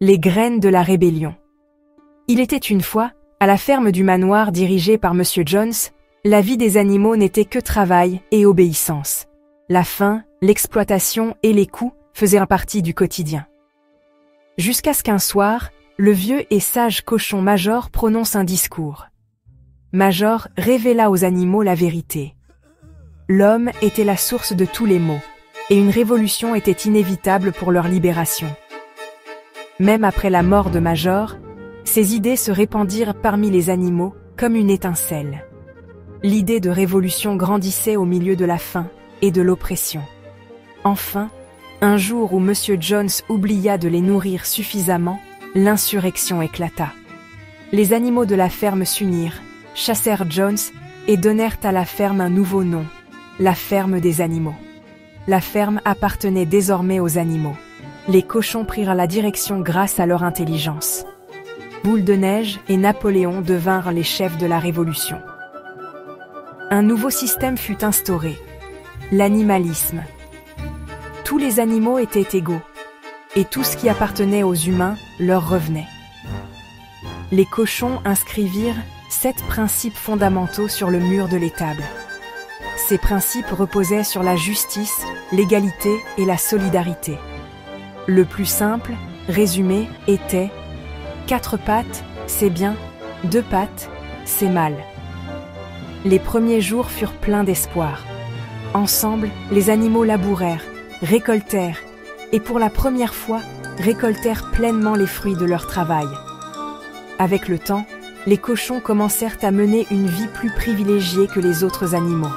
Les graines de la rébellion. Il était une fois, à la ferme du manoir dirigée par Monsieur Jones, la vie des animaux n'était que travail et obéissance. La faim, l'exploitation et les coups faisaient partie du quotidien. Jusqu'à ce qu'un soir, le vieux et sage cochon Major prononce un discours. Major révéla aux animaux la vérité. L'homme était la source de tous les maux, et une révolution était inévitable pour leur libération. Même après la mort de Major, ces idées se répandirent parmi les animaux comme une étincelle. L'idée de révolution grandissait au milieu de la faim et de l'oppression. Enfin, un jour où Monsieur Jones oublia de les nourrir suffisamment, l'insurrection éclata. Les animaux de la ferme s'unirent, chassèrent Jones et donnèrent à la ferme un nouveau nom, la ferme des animaux. La ferme appartenait désormais aux animaux. Les cochons prirent la direction grâce à leur intelligence. Boule de Neige et Napoléon devinrent les chefs de la Révolution. Un nouveau système fut instauré, l'animalisme. Tous les animaux étaient égaux, et tout ce qui appartenait aux humains leur revenait. Les cochons inscrivirent 7 principes fondamentaux sur le mur de l'étable. Ces principes reposaient sur la justice, l'égalité et la solidarité. Le plus simple, résumé, était « 4 pattes, c'est bien, 2 pattes, c'est mal ». Les premiers jours furent pleins d'espoir. Ensemble, les animaux labourèrent, récoltèrent, et pour la première fois, récoltèrent pleinement les fruits de leur travail. Avec le temps, les cochons commencèrent à mener une vie plus privilégiée que les autres animaux.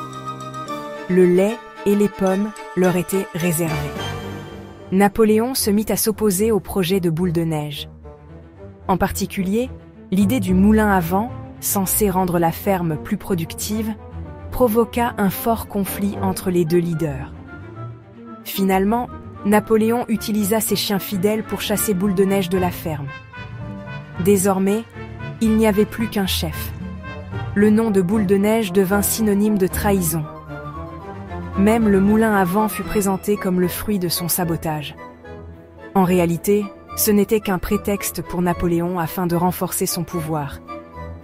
Le lait et les pommes leur étaient réservés. Napoléon se mit à s'opposer au projet de Boule de Neige. En particulier, l'idée du moulin à vent, censé rendre la ferme plus productive, provoqua un fort conflit entre les deux leaders. Finalement, Napoléon utilisa ses chiens fidèles pour chasser Boule de Neige de la ferme. Désormais, il n'y avait plus qu'un chef. Le nom de Boule de Neige devint synonyme de trahison. Même le moulin à vent fut présenté comme le fruit de son sabotage. En réalité, ce n'était qu'un prétexte pour Napoléon afin de renforcer son pouvoir.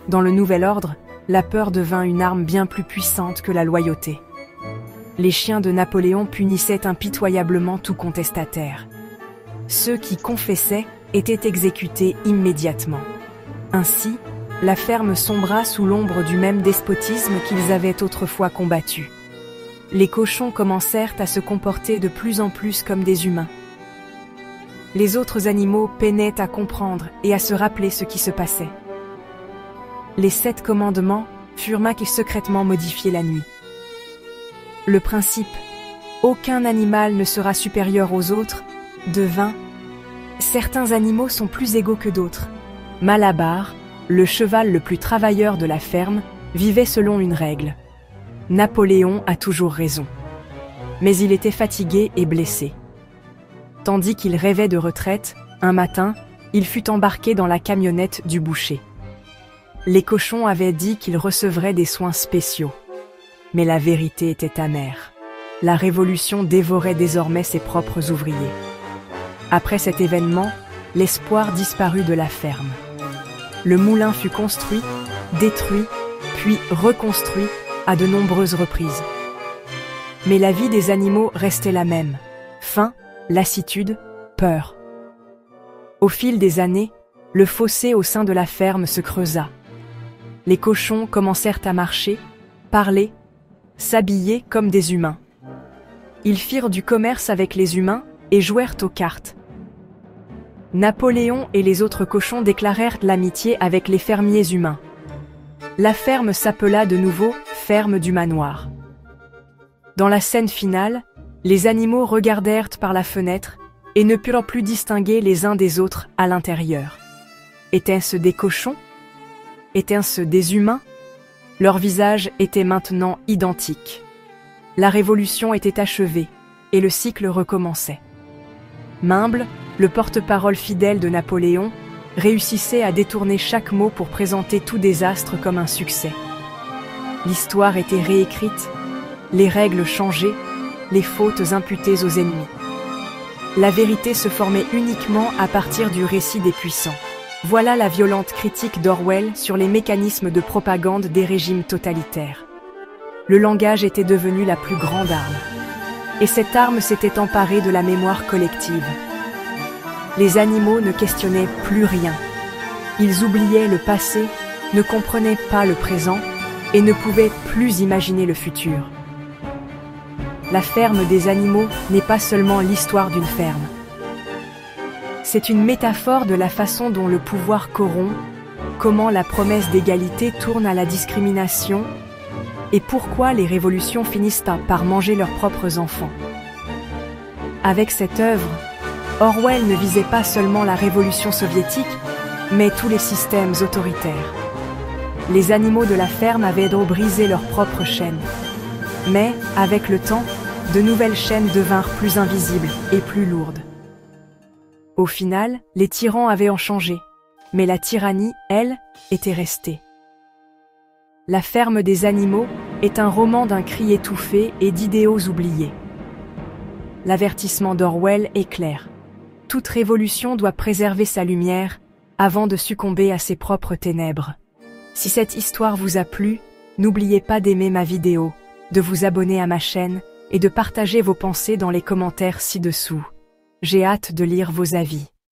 Dans le nouvel ordre, la peur devint une arme bien plus puissante que la loyauté. Les chiens de Napoléon punissaient impitoyablement tout contestataire. Ceux qui confessaient étaient exécutés immédiatement. Ainsi, la ferme sombra sous l'ombre du même despotisme qu'ils avaient autrefois combattu. Les cochons commencèrent à se comporter de plus en plus comme des humains. Les autres animaux peinaient à comprendre et à se rappeler ce qui se passait. Les 7 commandements furent secrètement modifiés la nuit. Le principe « Aucun animal ne sera supérieur aux autres » devint « Certains animaux sont plus égaux que d'autres ». Malabar, le cheval le plus travailleur de la ferme, vivait selon une règle. Napoléon a toujours raison. Mais il était fatigué et blessé. Tandis qu'il rêvait de retraite, un matin, il fut embarqué dans la camionnette du boucher. Les cochons avaient dit qu'ils recevraient des soins spéciaux. Mais la vérité était amère. La Révolution dévorait désormais ses propres ouvriers. Après cet événement, l'espoir disparut de la ferme. Le moulin fut construit, détruit, puis reconstruit à de nombreuses reprises. Mais la vie des animaux restait la même. Faim, lassitude, peur. Au fil des années, le fossé au sein de la ferme se creusa. Les cochons commencèrent à marcher, parler, s'habiller comme des humains. Ils firent du commerce avec les humains et jouèrent aux cartes. Napoléon et les autres cochons déclarèrent l'amitié avec les fermiers humains. La ferme s'appela de nouveau ferme du manoir. Dans la scène finale, les animaux regardèrent par la fenêtre et ne purent plus distinguer les uns des autres à l'intérieur. Étaient-ce des cochons? Étaient-ce des humains? Leurs visages étaient maintenant identiques. La révolution était achevée et le cycle recommençait. Mimble, le porte-parole fidèle de Napoléon, réussissait à détourner chaque mot pour présenter tout désastre comme un succès. L'histoire était réécrite, les règles changées, les fautes imputées aux ennemis. la vérité se formait uniquement à partir du récit des puissants. Voilà la violente critique d'Orwell sur les mécanismes de propagande des régimes totalitaires. Le langage était devenu la plus grande arme. Et cette arme s'était emparée de la mémoire collective. Les animaux ne questionnaient plus rien. Ils oubliaient le passé, ne comprenaient pas le présent et ne pouvaient plus imaginer le futur. La ferme des animaux n'est pas seulement l'histoire d'une ferme. C'est une métaphore de la façon dont le pouvoir corrompt, comment la promesse d'égalité tourne à la discrimination et pourquoi les révolutions finissent par manger leurs propres enfants. Avec cette œuvre, Orwell ne visait pas seulement la révolution soviétique, mais tous les systèmes autoritaires. Les animaux de la ferme avaient donc brisé leurs propres chaînes. Mais, avec le temps, de nouvelles chaînes devinrent plus invisibles et plus lourdes. Au final, les tyrans avaient en changé, mais la tyrannie, elle, était restée. La ferme des animaux est un roman d'un cri étouffé et d'idéaux oubliés. L'avertissement d'Orwell est clair. Toute révolution doit préserver sa lumière avant de succomber à ses propres ténèbres. Si cette histoire vous a plu, n'oubliez pas d'aimer ma vidéo, de vous abonner à ma chaîne et de partager vos pensées dans les commentaires ci-dessous. J'ai hâte de lire vos avis.